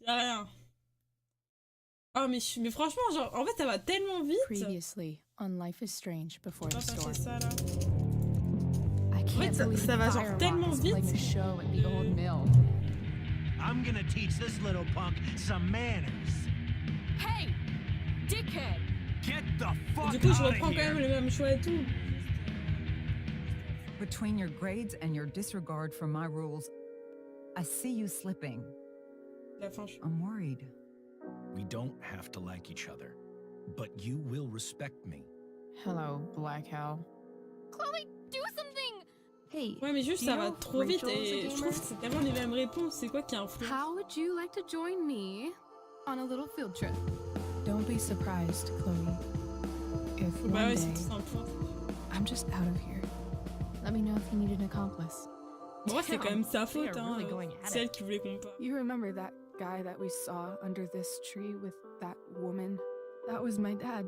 Y'a rien. Oh, mais franchement, genre, en fait, ça va tellement vite. Previously on Life is Strange before On the va passer storm. ça, là. I can't ça- believe ça va genre Firewalk tellement is vite. playing a show at the old mill. I'm gonna teach this little punk some manners. Hey, dickhead! Get the fuck Du coup, je out reprends of quand même here! le même choix et tout. Between your grades and your disregard for my rules, I see you slipping. La fin, je suis... I'm worried. We don't have to like each other, but you will respect me. Hello, Black Hell. Chloe, do something! Hey, Ouais, mais juste, do ça you va know trop vite Rachel is a et je gamer? trouve que c'est tellement les mêmes réponses. C'est quoi qui influence? How would you like to join me on a little field trip? Don't be surprised, Chloe. If Bah one ouais, c'est day tout simple. I'm just out of here, let me know if you need an accomplice. Bon, ouais, c'est quand même sa faute, they are hein. really going at C'est elle it. qui voulait qu'on parle. You remember that guy that we saw under this tree with that woman? That was my dad.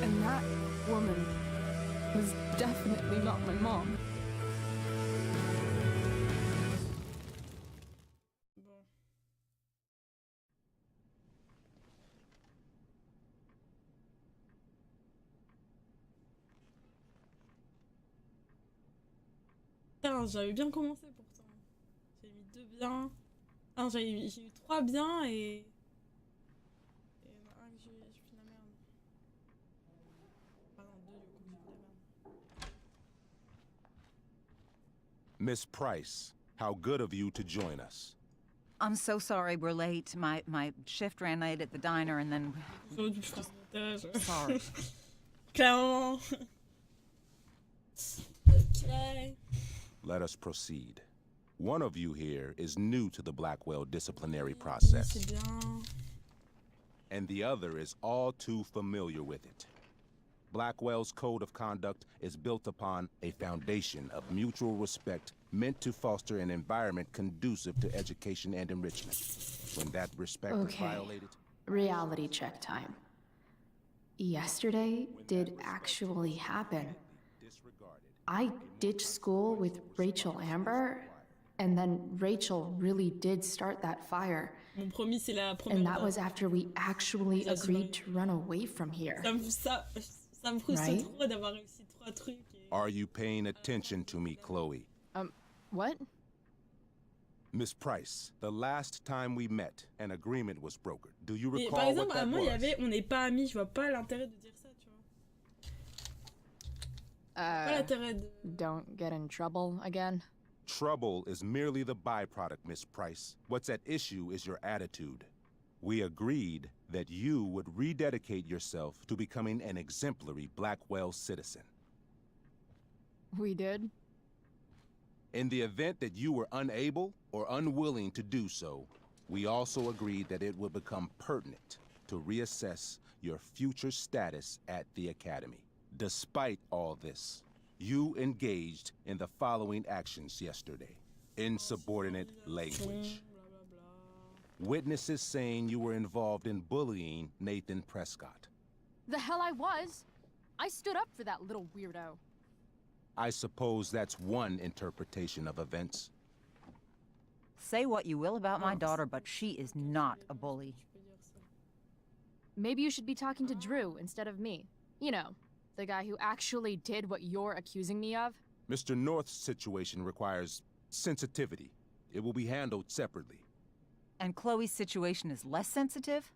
And that woman was definitely not my mom. Bon. Putain, j'avais bien commencé pourtant. J'ai mis 2 biens. Ah, j'ai eu 3 biens et... il y en a un que j'ai fait la merde. Ah non, 2 du coup, j'ai fait la merde. Miss Price, how good of you to join us. I'm so sorry we're late. My shift ran late at the diner and then... J'aurais dû faire ce montage. Sorry. Clairement. Ok. Let us proceed. One of you here is new to the Blackwell disciplinary Oui, process, c'est bien. and the other is all too familiar with it. Blackwell's code of conduct is built upon a foundation of mutual respect meant to foster an environment conducive to education and enrichment. When that respect is Okay. violated, Reality check time. Yesterday did actually happen. disregarded. I ditched school with Rachel Amber, and then Rachel really did start that fire. Mon promis, c'est la première And that date. was after we actually Ça, c'est agreed to run away from here. Ça me frustre Right? trop d'avoir réussi 3 trucs. Et... Are you paying attention to me, Chloe? What? Miss Price, the last time we met, an agreement was brokered. Do you Mais recall par exemple, what à that moi, il y was? avait on n'est pas amis. Je vois pas l'intérêt de dire ça, tu vois. Pas l'intérêt de. Don't get in trouble again. Trouble is merely the byproduct, Miss Price. What's at issue is your attitude. We agreed that you would rededicate yourself to becoming an exemplary Blackwell citizen. We did? In the event that you were unable or unwilling to do so, we also agreed that it would become pertinent to reassess your future status at the Academy. Despite all this, you engaged in the following actions yesterday. Insubordinate language. Bla, bla, bla. Witnesses saying you were involved in bullying Nathan Prescott. The hell I was! I stood up for that little weirdo. I suppose that's one interpretation of events. Say what you will about my daughter, but she is not a bully. Tu peux dire ça. Maybe you should be talking to Drew instead of me. You know, the guy who actually did what you're accusing me of. Mr. North's situation requires sensitivity. It will be handled separately. And Chloe's situation is less sensitive?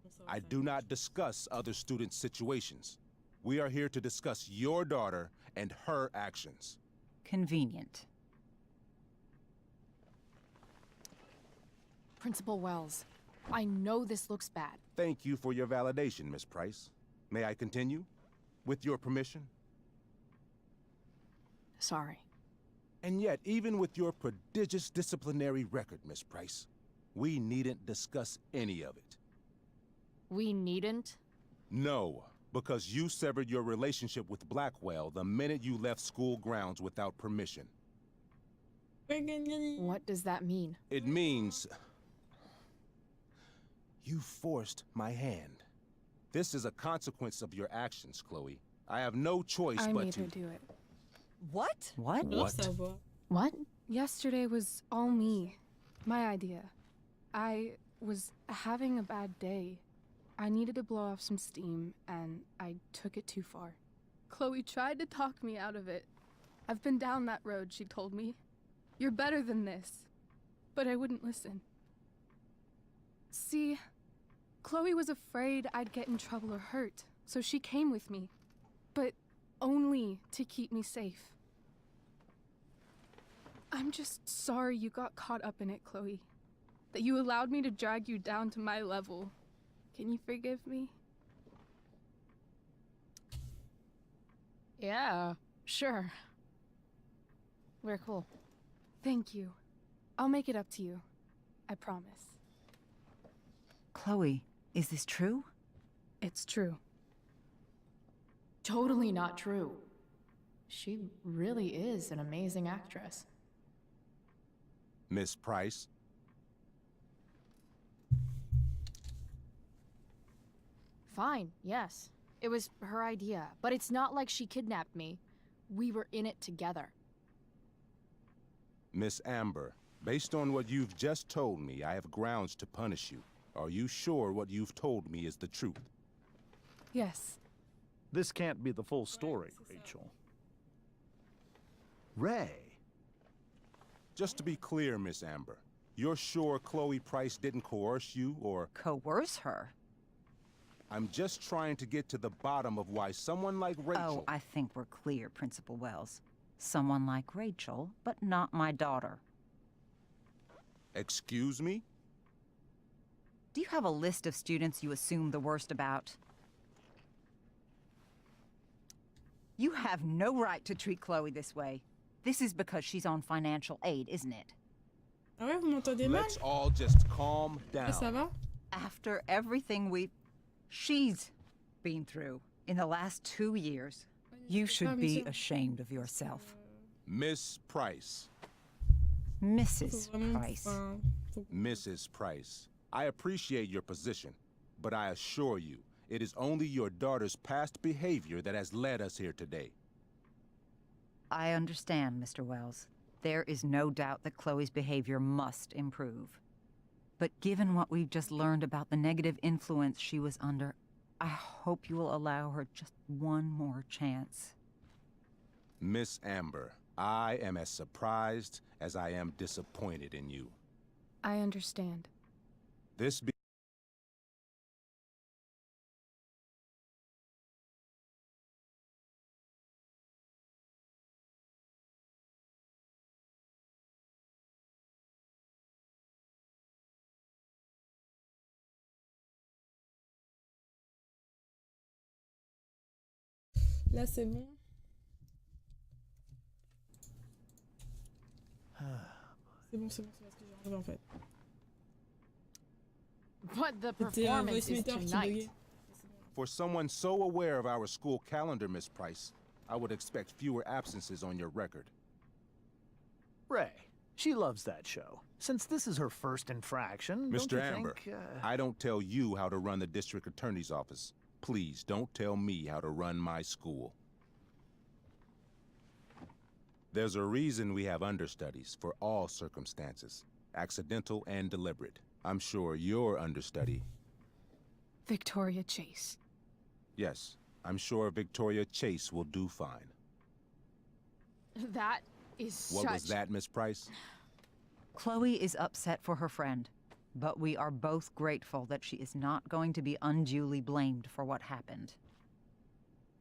Bon, ça va, I ça do va. not discuss other students' situations. We are here to discuss your daughter and her actions. Convenient. Principal Wells, I know this looks bad. Thank you for your validation, Miss Price. May I continue? With your permission? Sorry. And yet, even with your prodigious disciplinary record, Miss Price, we needn't discuss any of it. We needn't? No, because you severed your relationship with Blackwell the minute you left school grounds without permission. What does that mean? It means... you forced my hand. This is a consequence of your actions, Chloe. I have no choice I but made to... her do it. What? What? J'adore sa voix. What? Yesterday was all me. My idea. I was having a bad day. I needed to blow off some steam, and I took it too far. Chloe tried to talk me out of it. I've been down that road, she told me. You're better than this. But I wouldn't listen. See, Chloe was afraid I'd get in trouble or hurt, so she came with me. But only to keep me safe. I'm just sorry you got caught up in it, Chloe. That you allowed me to drag you down to my level. Can you forgive me? Yeah, sure. We're cool. Thank you. I'll make it up to you. I promise. Chloe, is this true? It's true. Totally not true. She really is an amazing actress. Miss Price? Fine, yes. It was her idea, but it's not like she kidnapped me. We were in it together. Miss Amber, based on what you've just told me, I have grounds to punish you. Are you sure what you've told me is the truth? Yes. This can't be the full story, Rachel. Ray. Just to be clear, Miss Amber, you're sure Chloe Price didn't coerce you, or... Coerce her? I'm just trying to get to the bottom of why someone like Rachel... Oh, I think we're clear, Principal Wells. Someone like Rachel, but not my daughter. Excuse me? Do you have a list of students you assume the worst about? You have no right to treat Chloe this way. This is because she's on financial aid, isn't it? Ah ouais, vous m'entendez mal? Let's all just calm down. Ça va? After everything she's been through in the last 2 years, you should be ashamed of yourself. Miss Price. Mrs. Price. Mrs. Price. I appreciate your position, but I assure you, it is only your daughter's past behavior that has led us here today. I understand, Mr. Wells. There is no doubt that Chloe's behavior must improve. But given what we've just learned about the negative influence she was under, I hope you will allow her just one more chance. Miss Amber, I am as surprised as I am disappointed in you. I understand. This be Là, c'est bon. C'est parce que j'ai enlevé en fait. But the C'était un performance voice is meter qui tonight. buguait. For someone so aware of our school calendar, Miss Price, I would expect fewer absences on your record. Ray. She loves that show. Since this is her first infraction, don't Mr. you Amber, think, I don't tell you how to run the district attorney's office. Please don't tell me how to run my school. There's a reason we have understudies for all circumstances, accidental and deliberate. I'm sure your understudy... Victoria Chase. Yes, I'm sure Victoria Chase will do fine. That is What was that, Miss Price? Chloe is upset for her friend, but we are both grateful that she is not going to be unduly blamed for what happened.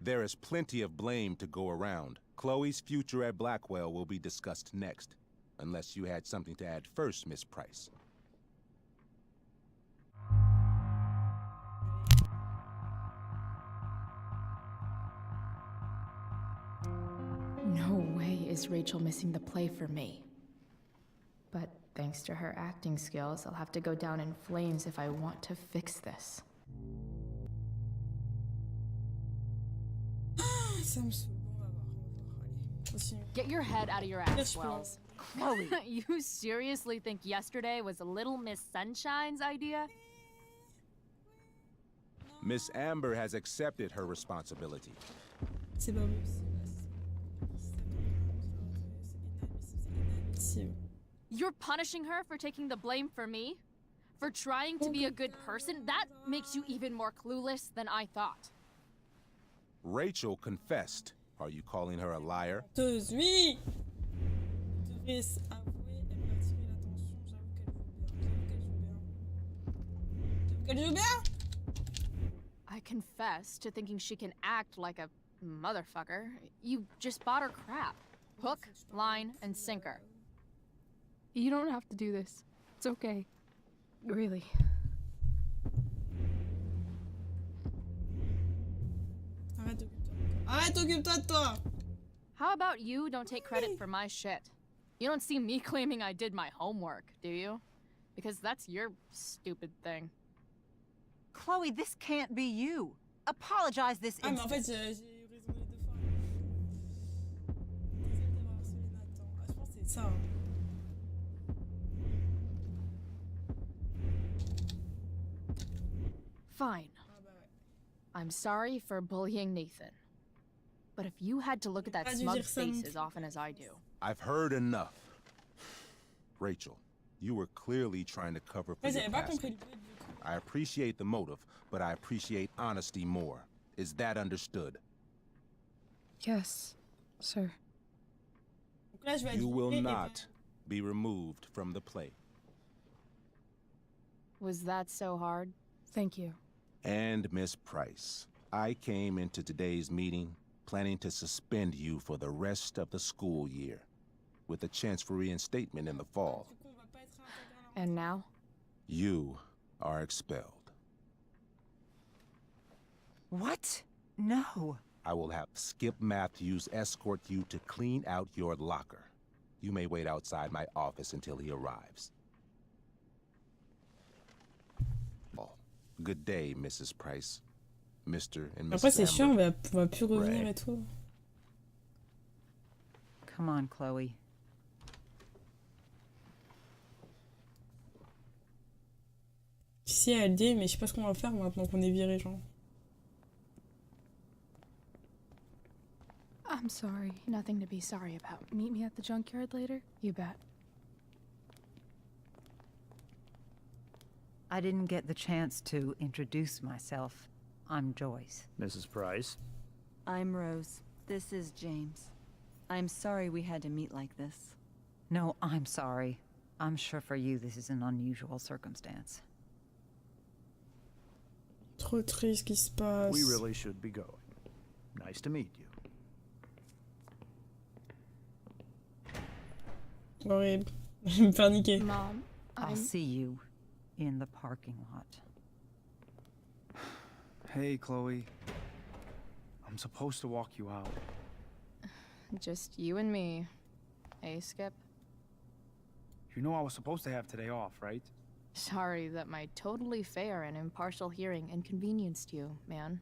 There is plenty of blame to go around. Chloe's future at Blackwell will be discussed next. Unless you had something to add first, Miss Price. No way is Rachel missing the play for me. But thanks to her acting skills, I'll have to go down in flames if I want to fix this. Ça me saoule. Bon, on va voir. Allez. Continue. Get your head out of your ass, Yes, Wells. Chloe! You seriously think yesterday was Little Miss Sunshine's idea? Miss Amber has accepted her responsibility. C'est pas possible. Merci. You're punishing her for taking the blame for me? For trying to be a good person? That makes you even more clueless than I thought. Rachel confessed. Are you calling her a liar? Menteuse, oui. Je devrais avouer, elle m'a attiré l'attention. J'avoue qu'elle joue bien. J'avoue qu'elle joue bien. I confess to thinking she can act like a motherfucker. You just bought her crap. Hook, line, and sinker. You don't have to do this. It's okay. Really. Arrête, occupe-toi de toi. How about you don't take credit for my shit? You don't see me claiming I did my homework, do you? Because that's your stupid thing. Chloe, this can't be you. Apologize this Ah, mais en instant. fait, j'ai raisonné 2 fois. Désolée d'avoir harcelé Nathan. Ah, je pense que c'est ça. Hein. Fine. Ah, bah ouais. I'm sorry for bullying Nathan. But if you had to look at that Pas dû smug dire ça non face plus. as often as I do, I've heard enough. Rachel, you were clearly trying to cover for Ouais, your j'avais pas past. compris le but du coup. I appreciate the motive, but I appreciate honesty more. Is that understood? Yes, sir. Donc là, je vais You will adjuger et not be removed from the play. was that so hard? Thank you. And Miss Price, I came into today's meeting planning to suspend you for the rest of the school year, with a chance for reinstatement in the fall. Du coup, on va pas être réintégré à la And now? You are expelled. What? No. I will have Skip Matthews escort you to clean out your locker. You may wait outside my office until he arrives. Oh, good day, Mrs. Price. Mr. and Après, Mrs. c'est chiant, Amber. on va plus revenir Ray. et tout. Come on, Chloe. Si elle dit, mais je sais pas ce qu'on va faire maintenant qu'on est viré, genre. I'm sorry. Nothing to be sorry about. Meet me at the junkyard later? You bet. I didn't get the chance to introduce myself. I'm Joyce. Mrs. Price. I'm Rose. This is James. I'm sorry we had to meet like this. No, I'm sorry. I'm sure for you this is an unusual circumstance. Trop triste ce qui se passe. We really should be going. Nice to meet you. Horrible. Je vais me faire niquer. Mom, I'll see you in the parking lot. Hey, Chloe. I'm supposed to walk you out. Just you and me. Hey, Skip? You know I was supposed to have today off, right? Sorry that my totally fair and impartial hearing inconvenienced you, man.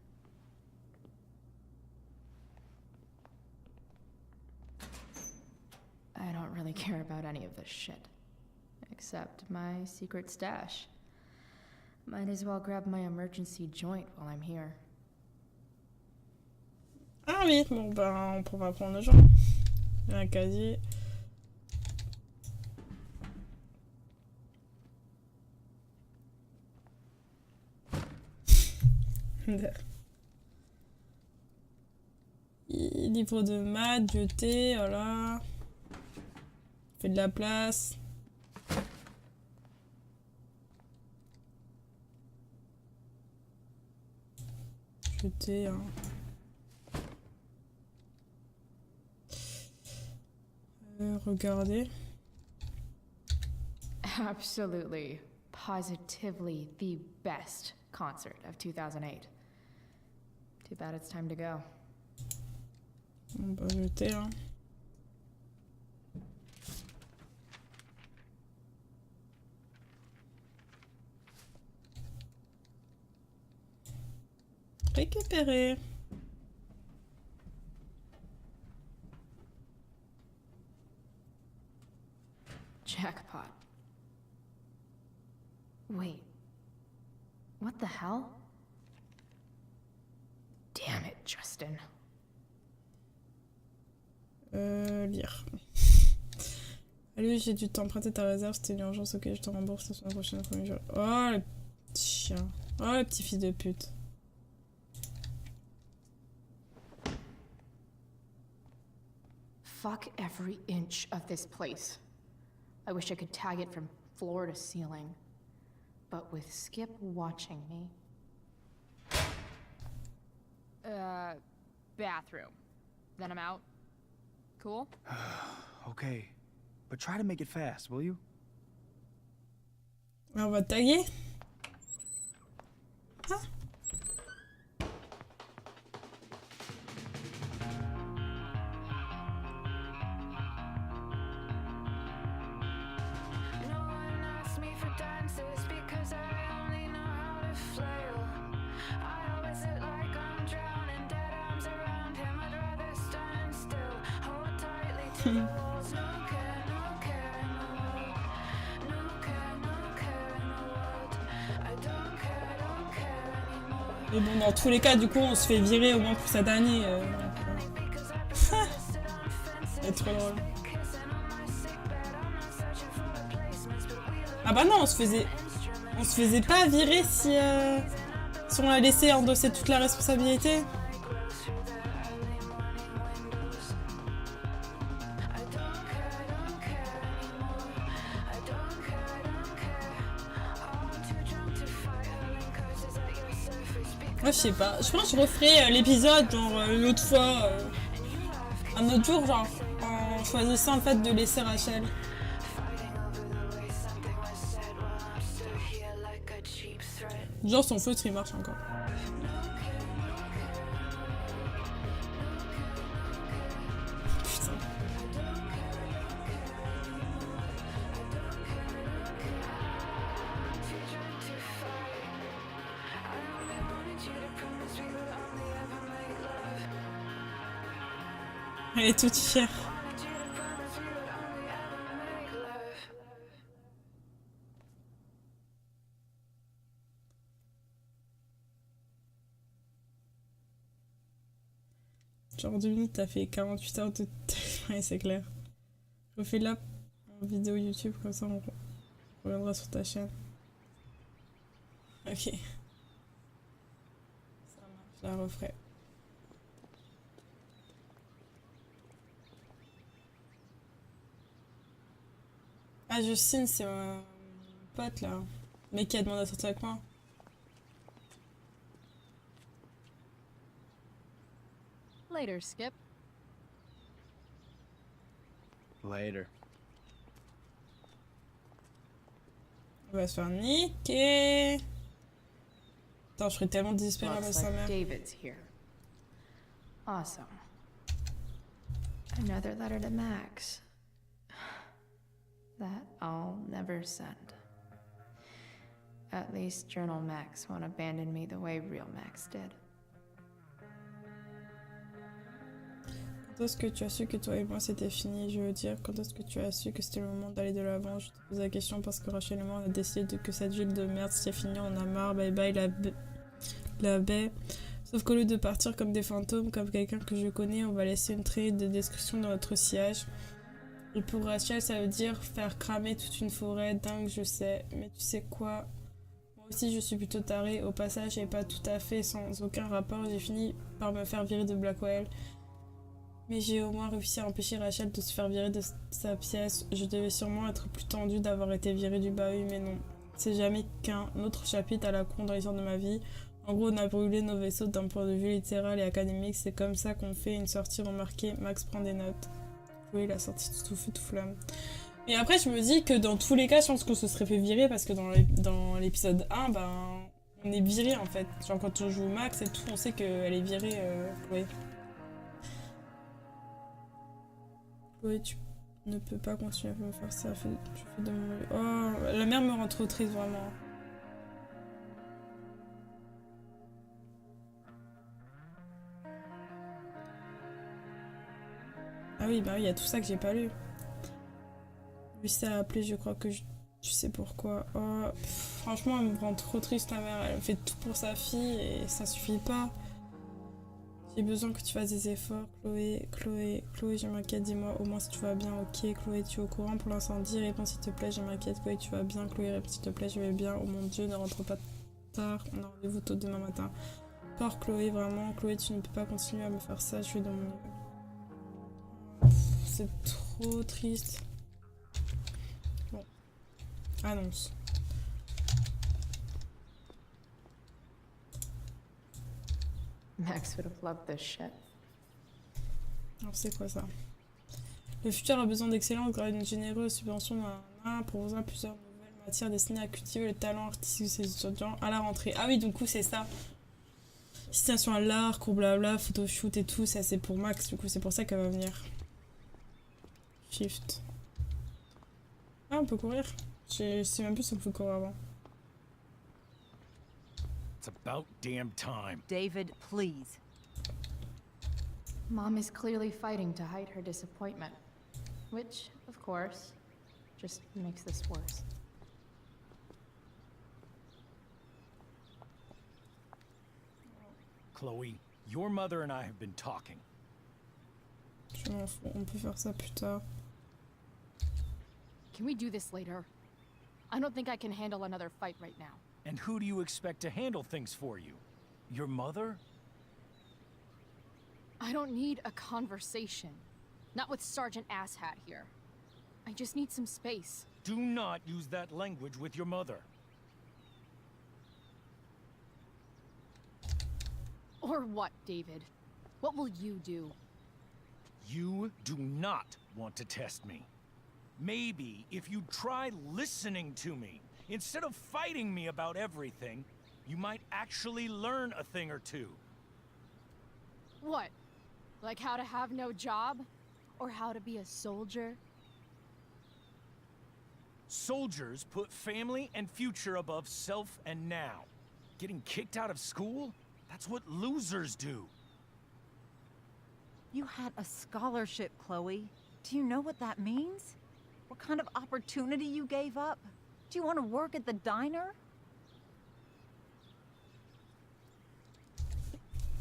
I don't really care about any of this shit. Except my secret stash. Might as well grab my emergency joint while I'm here. Ah oui, bon ben on va prendre le genre. Il y a un casier. Livre de maths, jeté, voilà. Fait de la place. Jeté, hein. Regardez. Absolutely, positively the best concert of 2008. Too bad it's time to go. On va jeter, hein. Récupérer. Jackpot. Wait. What the hell? Damn it, Justin. Lire. Allez, j'ai dû t'emprunter ta réserve, c'était une urgence, ok, je te rembourse la semaine prochaine. Oh, le petit chien. Oh, le petit fils de pute. Fuck every inch of this place. I wish I could tag it from floor to ceiling. But with Skip watching me... Bathroom. Then I'm out. Cool? Okay. But try to make it fast, will you? On va taguer. Ah. Mais bon, dans tous les cas, du coup, on se fait virer au moins pour cette année. C'est trop drôle. Ah bah non, on se faisait pas virer si on la laissait endosser toute la responsabilité. Moi, je sais pas. Je pense que je referai l'épisode, genre, une autre fois, un autre jour, genre, en choisissant le fait de laisser Rachel. Genre, son feutre, il marche encore. Putain. Elle est toute fière. Genre 2 minutes, t'as fait 48 heures de... Ouais, c'est clair. Je refais là en vidéo YouTube, comme ça on reviendra sur ta chaîne. Ok. Ça marche, je la referai. Ah, Justine, c'est mon pote là. Le mec qui a demandé à sortir avec moi. Later, Skip. Later. On va se faire niquer. Attends, je serais tellement désespérée avec sa mère. David's here. Awesome. Another letter to Max. That I'll never send. At least Journal Max won't abandon me the way real Max did. Quand est-ce que tu as su que toi et moi c'était fini? Je veux dire, quand est-ce que tu as su que c'était le moment d'aller de l'avant? Je te pose la question parce que Rachel et moi on a décidé que cette ville de merde c'est fini, on a marre, bye bye la baie. Sauf qu'au lieu de partir comme des fantômes, comme quelqu'un que je connais, on va laisser une traînée de destruction dans notre sillage. Et pour Rachel, ça veut dire faire cramer toute une forêt, dingue, je sais. Mais tu sais quoi? Moi aussi, je suis plutôt tarée. Au passage, et pas tout à fait sans aucun rapport, j'ai fini par me faire virer de Blackwell. Mais j'ai au moins réussi à empêcher Rachel de se faire virer de sa pièce. Je devais sûrement être plus tendue d'avoir été virée du bahut, mais non. C'est jamais qu'un autre chapitre à la con dans l'histoire de ma vie. En gros, on a brûlé nos vaisseaux d'un point de vue littéral et académique. C'est comme ça qu'on fait une sortie remarquée. Max prend des notes. Oui, la sortie tout feu, tout flamme. Et après, je me dis que dans tous les cas, je pense qu'on se serait fait virer parce que dans l'épisode 1, ben, on est viré en fait. Genre quand on joue Max et tout, on sait qu'elle est virée, Chloé. Chloé, tu ne peux pas continuer à me faire ça. Je fais de mon... Oh, la mère me rend trop triste, vraiment. Ah oui, bah oui, il y a tout ça que j'ai pas lu. Lui s'est appelé, je crois que tu sais pourquoi. Oh, franchement, elle me rend trop triste, la mère. Elle fait tout pour sa fille et ça suffit pas. J'ai besoin que tu fasses des efforts, Chloé. Chloé, je m'inquiète, dis-moi au moins si tu vas bien. Ok, Chloé, tu es au courant pour l'incendie? Réponds s'il te plaît, je m'inquiète. Chloé, tu vas bien? Chloé, réponds s'il te plaît, je vais bien. Oh mon Dieu, ne rentre pas tard. On a rendez-vous tôt demain matin. Encore, Chloé, vraiment. Chloé, tu ne peux pas continuer à me faire ça. Je suis dans mon... C'est trop triste. Bon. Annonce. Max would have loved this shit. Alors c'est quoi ça? Le futur a besoin d'excellence grâce à une généreuse subvention proposant plusieurs nouvelles matières destinées à cultiver le talent artistique de ses étudiants à la rentrée. Ah oui, du coup c'est ça. Citation à l'art, cours blabla, photoshoot et tout, ça c'est pour Max, du coup c'est pour ça qu'elle va venir. Shift. Ah, on peut courir? Je sais même plus si on peut courir avant. It's about damn time. David, please. Mom is clearly fighting to hide her disappointment, which, of course, just makes this worse. Chloe, your mother and I have been talking. Je m'en fous, on peut faire ça plus tard. Can we do this later? I don't think I can handle another fight right now. And who do you expect to handle things for you? Your mother? I don't need a conversation. Not with Sergeant Asshat here. I just need some space. Do not use that language with your mother. Or what, David? What will you do? You do not want to test me. Maybe if you try listening to me, instead of fighting me about everything, you might actually learn a thing or two. What? Like how to have no job? Or how to be a soldier? Soldiers put family and future above self and now. Getting kicked out of school? That's what losers do. You had a scholarship, Chloe. Do you know what that means? What kind of opportunity you gave up? Do you want to work at the diner?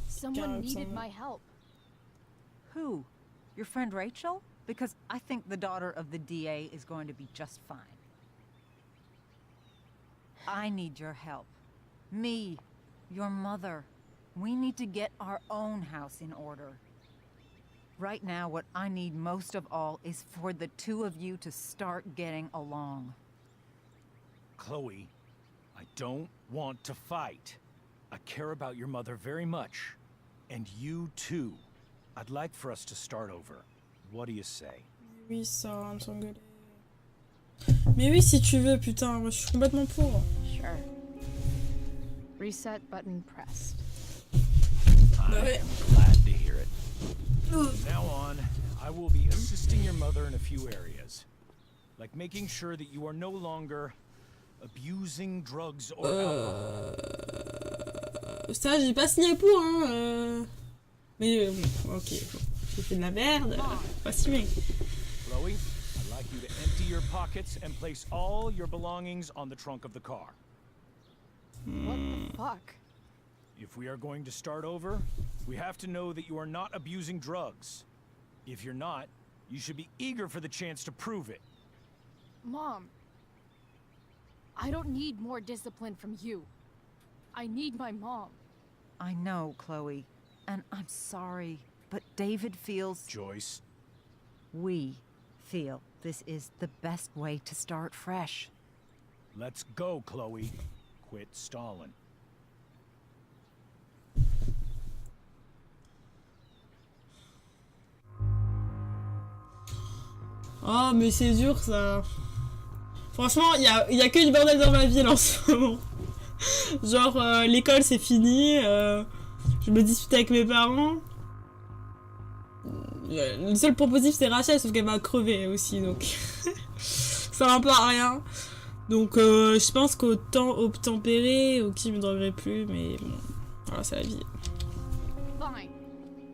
Someone needed my help. Who? Your friend Rachel? Because I think the daughter of the DA is going to be just fine. I need your help. Me, your mother. We need to get our own house in order. Right now, what I need most of all is for the two of you to start getting along. Chloe, I don't want to fight. I care about your mother very much. And you too. I'd like for us to start over. What do you say? Oui, ça va me s'engueuler. Mais oui, si tu veux, putain, moi je suis complètement pour. Sure. Reset button pressed. I'm glad to hear it. From now on, I will be assisting your mother in a few areas. Like making sure that you are no longer abusing drugs or alcohol. Ça, j'ai pas signé pour, hein. Mais bon, ok, bon. J'ai fait de la merde. Pas si bien. Chloe, I'd like you to empty your pockets and place all your belongings on the trunk of the car. What the fuck? If we are going to start over, we have to know that you are not abusing drugs. If you're not, you should be eager for the chance to prove it. Mom, I don't need more discipline from you. I need my mom. I know, Chloe, and I'm sorry, but David feels... Joyce. We feel this is the best way to start fresh. Let's go, Chloe. Quit stalling. Oh, mais c'est dur ça. Franchement, y a que du bordel dans ma vie là en ce moment. Genre, l'école c'est fini, je me dispute avec mes parents. Le seul point positif c'est Rachel, sauf qu'elle m'a crevé aussi, donc ça va un peu à rien. Donc je pense qu'autant obtempérer, ok, je me droguerai plus, mais bon, voilà, c'est la vie. Fine.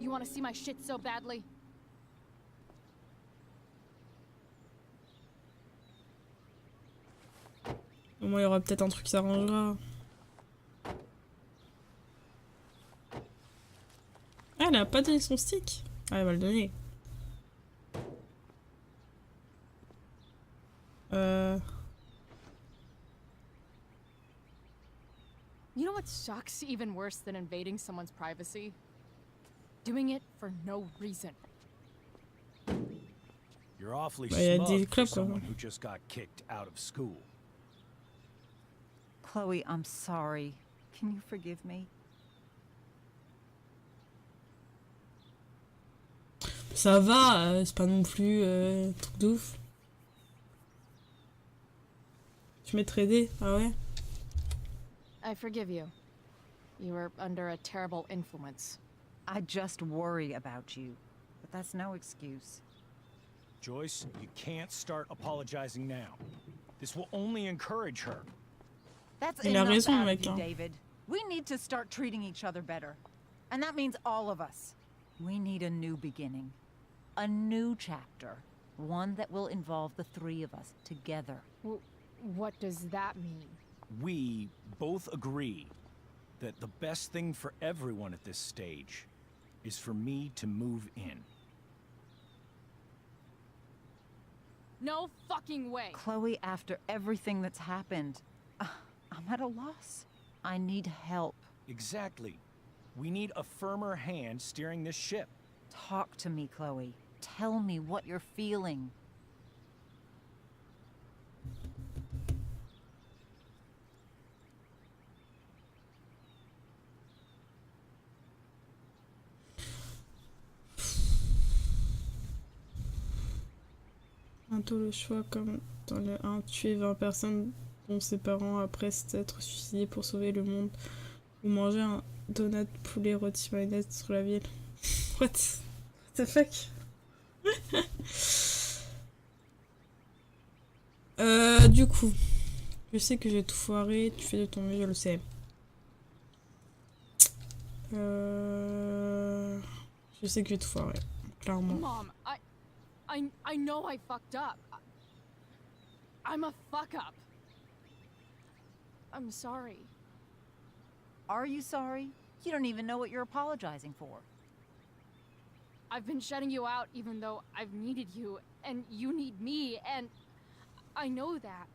You wanna see my shit so badly? Au moins il y aura peut-être un truc qui s'arrangera. Ah, elle a pas donné son stick. Ah, elle va le donner. You know what sucks even worse than invading someone's privacy? Doing it for no reason. You're awfully Bah, y a des smug for clubs, quoi. someone who just got kicked out of school. Chloe, I'm sorry. Can you forgive me? Ça va, c'est pas non plus truc de ouf. Tu m'es tradé, ah ouais? I forgive you. You were under a terrible influence. I just worry about you, but that's no excuse. Joyce, you can't start apologizing now. This will only encourage her. That's Il a enough raison, out of mec, you, hein. David. We need to start treating each other better. And that means all of us. We need a new beginning. A new chapter. One that will involve the three of us together. What does that mean? We both agree that the best thing for everyone at this stage is for me to move in. No fucking way! Chloe, after everything that's happened, I'm at a loss. I need help. Exactly. We need a firmer hand steering this ship. Talk to me, Chloe. Tell me what you're feeling. Bientôt le choix, comme dans le 1, tuer 20 personnes dont ses parents après s'être suicidés pour sauver le monde, ou manger un donut poulet rôti mayonnaise sur la ville. What the fuck? Du coup, je sais que j'ai tout foiré, tu fais de ton mieux, je le sais. Je sais que j'ai tout foiré, clairement. Mom, I know I fucked up. I'm a fuck up. I'm sorry. Are you sorry? You don't even know what you're apologizing for. I've been shutting you out even though I've needed you, and you need me, and I know that.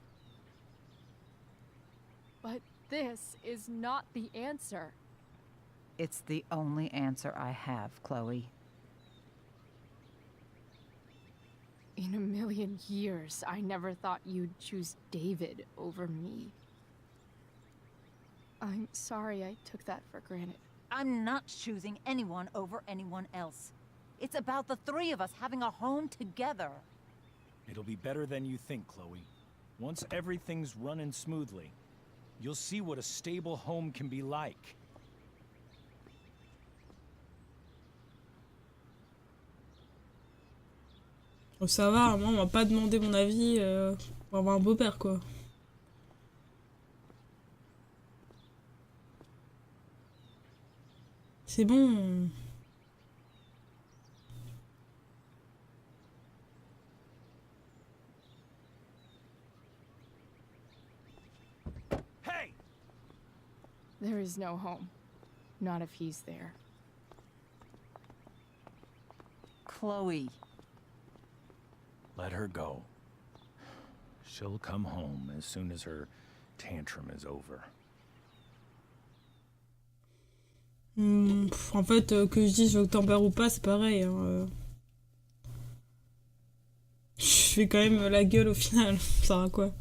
But this is not the answer. It's the only answer I have, Chloe. In a million years, I never thought you'd choose David over me. I'm sorry I took that for granted. I'm not choosing anyone over anyone else. It's about the three of us having a home together. It'll be better than you think, Chloe. Once everything's running smoothly, you'll see what a stable home can be like. Oh, ça va, moi on m'a pas demandé mon avis pour avoir un beau-père quoi. C'est bon. Hey! There is no home. Not if he's there. Chloe. Let her go. She'll come home as soon as her tantrum is over. En fait, que je dise je tempère ou pas, c'est pareil. Hein. Je fais quand même la gueule au final. Ça sert à quoi?